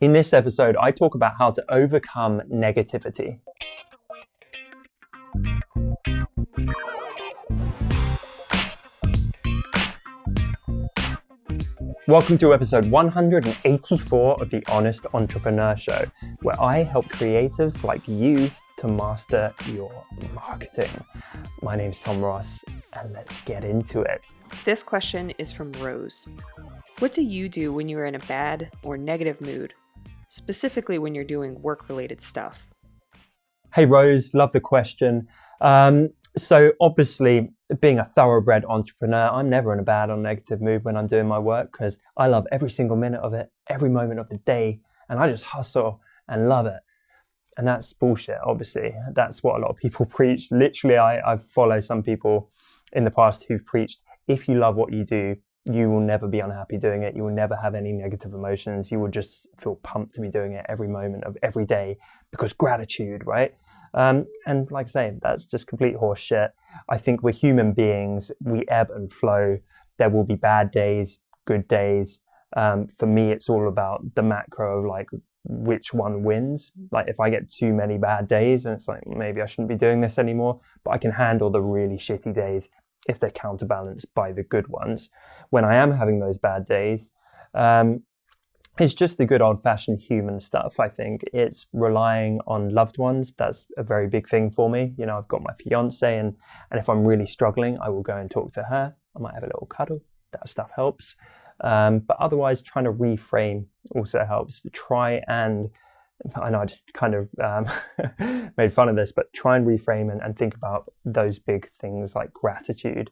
In this episode, I talk about how to overcome negativity. Welcome to episode 184 of the Honest Entrepreneur Show, where I help creatives like you to master your marketing. My name's Tom Ross, and let's get into it. This question is from Rose. What do you do when you're in a bad or negative mood, specifically when you're doing work-related stuff? Hey Rose, love the question. So obviously, being a thoroughbred entrepreneur, I'm never in a bad or negative mood when I'm doing my work because I love every single minute of it, every moment of the day, and I just hustle and love it. And that's bullshit, obviously. That's what a lot of people preach. Literally, I've followed some people in the past who've preached, if you love what you do, you will never be unhappy doing it. You will never have any negative emotions. You will just feel pumped to be doing it every moment of every day because gratitude, right? And like I say, that's just complete horse shit. I think we're human beings. We ebb and flow. There will be bad days, good days. For me, it's all about the macro of like which one wins. Like if I get too many bad days and it's like, maybe I shouldn't be doing this anymore, but I can handle the really shitty days if they're counterbalanced by the good ones. When I am having those bad days, it's just the good old-fashioned human stuff, I think. It's relying on loved ones. That's a very big thing for me. You know, I've got my fiancee, and if I'm really struggling, I will go and talk to her. I might have a little cuddle. That stuff helps. But otherwise, trying to reframe also helps. I know I just kind of made fun of this, but try and reframe and think about those big things like gratitude.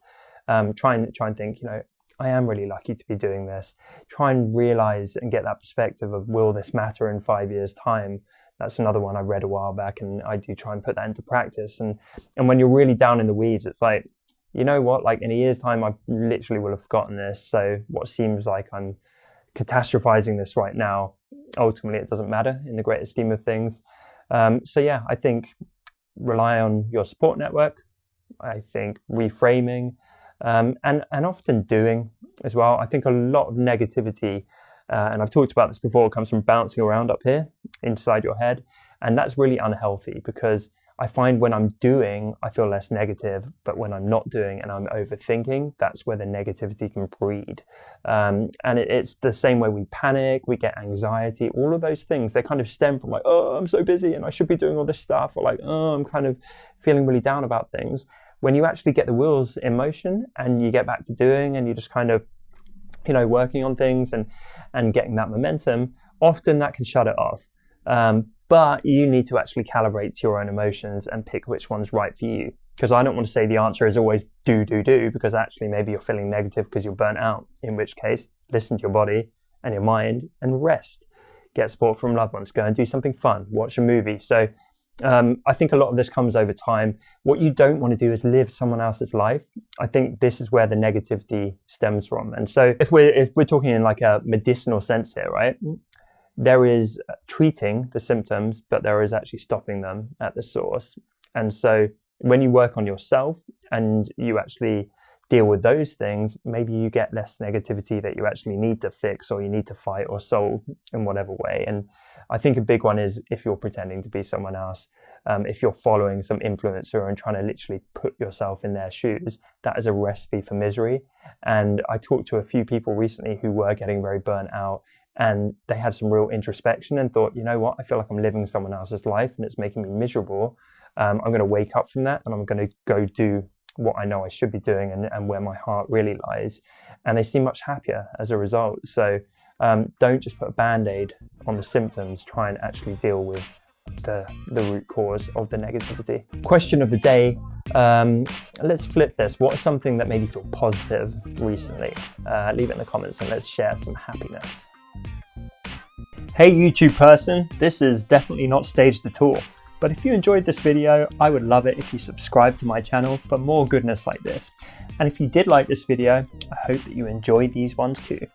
Try and think, you know, I am really lucky to be doing this. Try and realize and get that perspective of, will this matter in 5 years' time? That's another one I read a while back, and I do try and put that into practice. And when you're really down in the weeds, it's like, you know what, like in a year's time, I literally will have forgotten this. So what seems like I'm catastrophizing this right now, ultimately it doesn't matter in the greater scheme of things. So yeah, I think rely on your support network. I think reframing, and often doing as well. I think a lot of negativity, and I've talked about this before, comes from bouncing around up here inside your head. And that's really unhealthy because I find when I'm doing, I feel less negative, but when I'm not doing and I'm overthinking, that's where the negativity can breed. And it's the same way we panic, we get anxiety, all of those things, they kind of stem from like, oh, I'm so busy and I should be doing all this stuff, or like, oh, I'm kind of feeling really down about things. When you actually get the wheels in motion and you get back to doing and you just kind of, you know, working on things and getting that momentum, often that can shut it off. But you need to actually calibrate your own emotions and pick which one's right for you. Because I don't want to say the answer is always do, because actually maybe you're feeling negative because you're burnt out, in which case listen to your body and your mind and rest. Get support from loved ones, go and do something fun, watch a movie. So I think a lot of this comes over time. What you don't want to do is live someone else's life. I think this is where the negativity stems from. And so if we're talking in like a medicinal sense here, right? There is treating the symptoms, but there is actually stopping them at the source. And so when you work on yourself and you actually deal with those things, maybe you get less negativity that you actually need to fix or you need to fight or solve in whatever way. And I think a big one is if you're pretending to be someone else, if you're following some influencer and trying to literally put yourself in their shoes, that is a recipe for misery. And I talked to a few people recently who were getting very burnt out, and they had some real introspection and thought, you know what, I feel like I'm living someone else's life and it's making me miserable. I'm going to wake up from that and I'm going to go do what I know I should be doing and where my heart really lies. And they seem much happier as a result. So don't just put a Band-Aid on the symptoms, try and actually deal with the root cause of the negativity. Question of the day. Let's flip this. What is something that made you feel positive recently? Leave it in the comments and let's share some happiness. Hey YouTube person, this is definitely not staged at all. But if you enjoyed this video, I would love it if you subscribe to my channel for more goodness like this. And if you did like this video, I hope that you enjoyed these ones too.